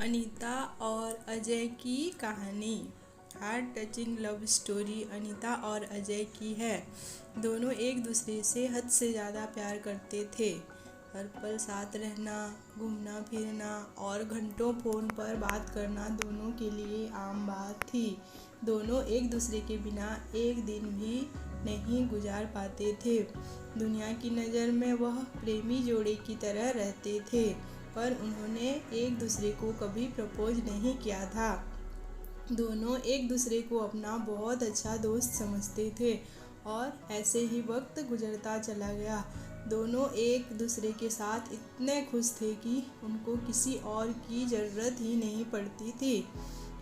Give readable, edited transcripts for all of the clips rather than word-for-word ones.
अनीता और अजय की कहानी। Heart touching love story Anita और अजय की है। दोनों एक दूसरे से हद से ज़्यादा प्यार करते थे। हर पल साथ रहना, घूमना फिरना और घंटों फ़ोन पर बात करना दोनों के लिए आम बात थी। दोनों एक दूसरे के बिना एक दिन भी नहीं गुजार पाते थे। दुनिया की नज़र में वह प्रेमी जोड़े की तरह रहते थे, पर उन्होंने एक दूसरे को कभी प्रपोज नहीं किया था। दोनों एक दूसरे को अपना बहुत अच्छा दोस्त समझते थे और ऐसे ही वक्त गुजरता चला गया। दोनों एक दूसरे के साथ इतने खुश थे कि उनको किसी और की ज़रूरत ही नहीं पड़ती थी।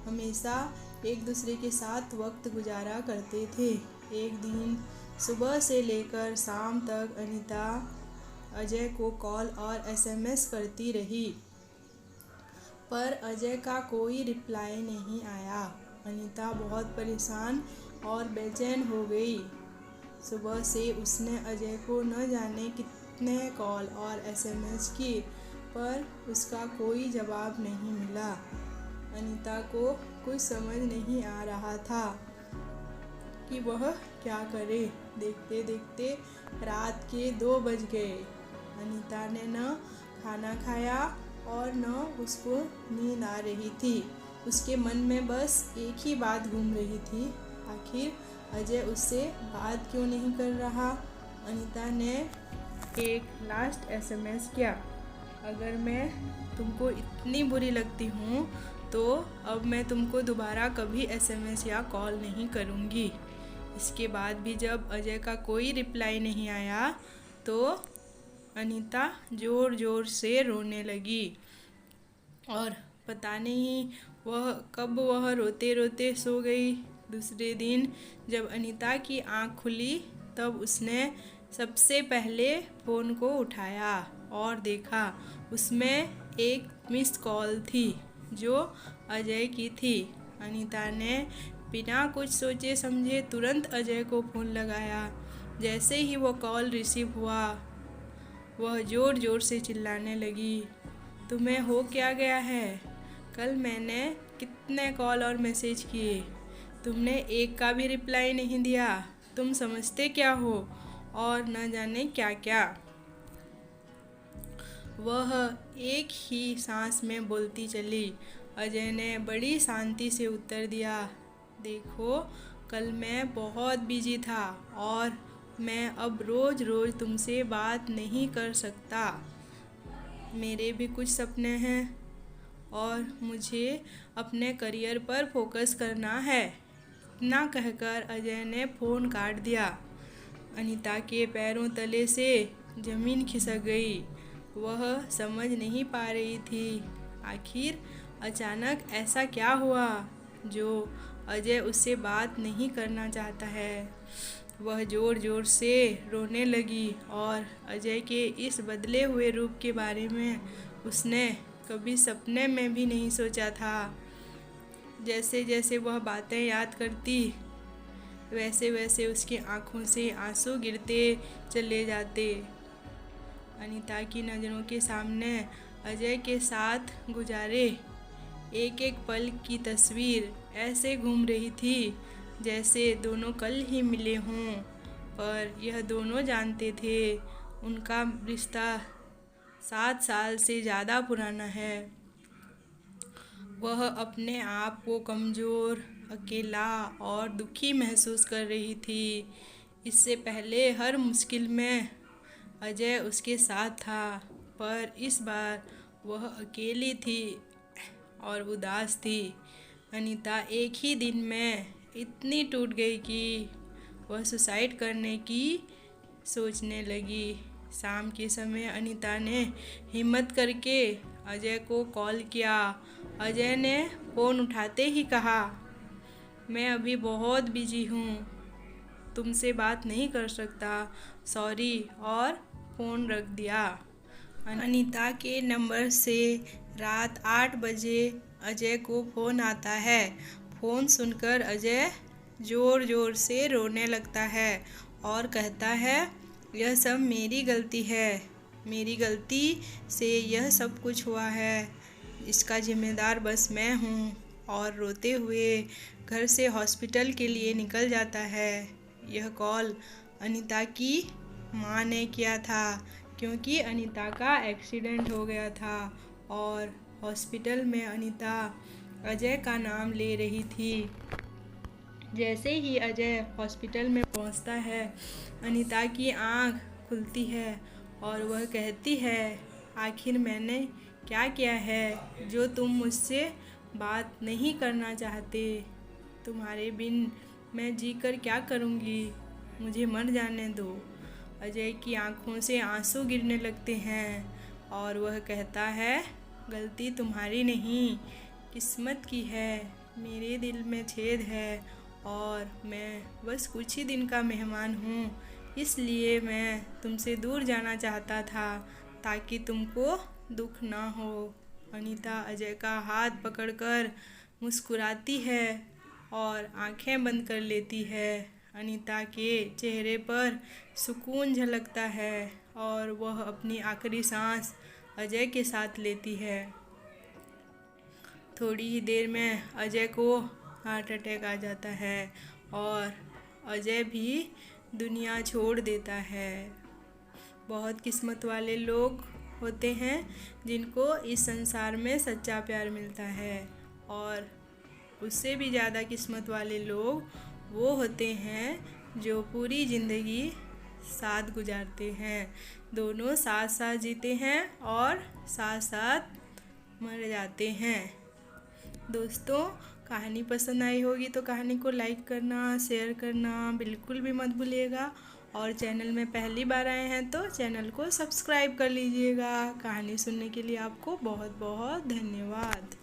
हमेशा एक दूसरे के साथ वक्त गुजारा करते थे। एक दिन सुबह से लेकर शाम तक अनीता अजय को कॉल और एसएमएस करती रही, पर अजय का कोई रिप्लाई नहीं आया। अनीता बहुत परेशान और बेचैन हो गई। सुबह से उसने अजय को न जाने कितने कॉल और एसएमएस किए, पर उसका कोई जवाब नहीं मिला। अनीता को कुछ समझ नहीं आ रहा था कि वह क्या करे। देखते देखते रात के 2 बज गए। अनीता ने न खाना खाया और न उसको नींद आ रही थी। उसके मन में बस एक ही बात घूम रही थी, आखिर अजय उससे बात क्यों नहीं कर रहा। अनीता ने एक लास्ट एसएमएस किया, अगर मैं तुमको इतनी बुरी लगती हूँ तो अब मैं तुमको दोबारा कभी एसएमएस या कॉल नहीं करूँगी। इसके बाद भी जब अजय का कोई रिप्लाई नहीं आया तो अनीता ज़ोर ज़ोर से रोने लगी और पता नहीं कब वह रोते रोते सो गई। दूसरे दिन जब अनीता की आँख खुली तब उसने सबसे पहले फ़ोन को उठाया और देखा उसमें एक मिस कॉल थी जो अजय की थी। अनीता ने बिना कुछ सोचे समझे तुरंत अजय को फ़ोन लगाया। जैसे ही वो कॉल रिसीव हुआ वह ज़ोर ज़ोर से चिल्लाने लगी, तुम्हें हो क्या गया है? कल मैंने कितने कॉल और मैसेज किए, तुमने एक का भी रिप्लाई नहीं दिया। तुम समझते क्या हो? और न जाने क्या क्या। वह एक ही सांस में बोलती चली। अजय ने बड़ी शांति से उत्तर दिया, देखो कल मैं बहुत बिजी था और मैं अब रोज़ रोज़ तुमसे बात नहीं कर सकता। मेरे भी कुछ सपने हैं और मुझे अपने करियर पर फोकस करना है। इतना कहकर अजय ने फ़ोन काट दिया। अनीता के पैरों तले से ज़मीन खिसक गई। वह समझ नहीं पा रही थी आखिर अचानक ऐसा क्या हुआ जो अजय उससे बात नहीं करना चाहता है। वह ज़ोर ज़ोर से रोने लगी और अजय के इस बदले हुए रूप के बारे में उसने कभी सपने में भी नहीं सोचा था। जैसे जैसे वह बातें याद करती वैसे वैसे उसकी आँखों से आंसू गिरते चले जाते। अनीता की नज़रों के सामने अजय के साथ गुजारे एक एक पल की तस्वीर ऐसे घूम रही थी जैसे दोनों कल ही मिले हों, पर यह दोनों जानते थे उनका रिश्ता 7 साल से ज़्यादा पुराना है। वह अपने आप को कमज़ोर, अकेला और दुखी महसूस कर रही थी। इससे पहले हर मुश्किल में अजय उसके साथ था, पर इस बार वह अकेली थी और उदास थी। अनीता एक ही दिन में इतनी टूट गई कि वह सुसाइड करने की सोचने लगी। शाम के समय अनीता ने हिम्मत करके अजय को कॉल किया। अजय ने फ़ोन उठाते ही कहा, मैं अभी बहुत बिजी हूँ, तुमसे बात नहीं कर सकता, सॉरी, और फ़ोन रख दिया। अनीता के नंबर से रात 8 बजे अजय को फ़ोन आता है। फ़ोन सुनकर अजय ज़ोर ज़ोर से रोने लगता है और कहता है, यह सब मेरी गलती है, मेरी गलती से यह सब कुछ हुआ है। इसका जिम्मेदार बस मैं हूँ। और रोते हुए घर से हॉस्पिटल के लिए निकल जाता है। यह कॉल अनीता की माँ ने किया था, क्योंकि अनीता का एक्सीडेंट हो गया था और हॉस्पिटल में अनीता अजय का नाम ले रही थी। जैसे ही अजय हॉस्पिटल में पहुंचता है, अनीता की आंख खुलती है और वह कहती है, आखिर मैंने क्या किया है जो तुम मुझसे बात नहीं करना चाहते? तुम्हारे बिन मैं जीकर क्या करूँगी? मुझे मर जाने दो। अजय की आंखों से आंसू गिरने लगते हैं और वह कहता है, गलती तुम्हारी नहीं, किस्मत की है। मेरे दिल में छेद है और मैं बस कुछ ही दिन का मेहमान हूँ, इसलिए मैं तुमसे दूर जाना चाहता था ताकि तुमको दुख ना हो। अनीता अजय का हाथ पकड़कर मुस्कुराती है और आंखें बंद कर लेती है। अनीता के चेहरे पर सुकून झलकता है और वह अपनी आखिरी सांस अजय के साथ लेती है। थोड़ी ही देर में अजय को हार्ट अटैक आ जाता है और अजय भी दुनिया छोड़ देता है। बहुत किस्मत वाले लोग होते हैं जिनको इस संसार में सच्चा प्यार मिलता है, और उससे भी ज़्यादा किस्मत वाले लोग वो होते हैं जो पूरी ज़िंदगी साथ गुजारते हैं। दोनों साथ साथ जीते हैं और साथ साथ मर जाते हैं। दोस्तों, कहानी पसंद आई होगी तो कहानी को लाइक करना, शेयर करना बिल्कुल भी मत भूलिएगा। और चैनल में पहली बार आए हैं तो चैनल को सब्सक्राइब कर लीजिएगा। कहानी सुनने के लिए आपको बहुत बहुत धन्यवाद।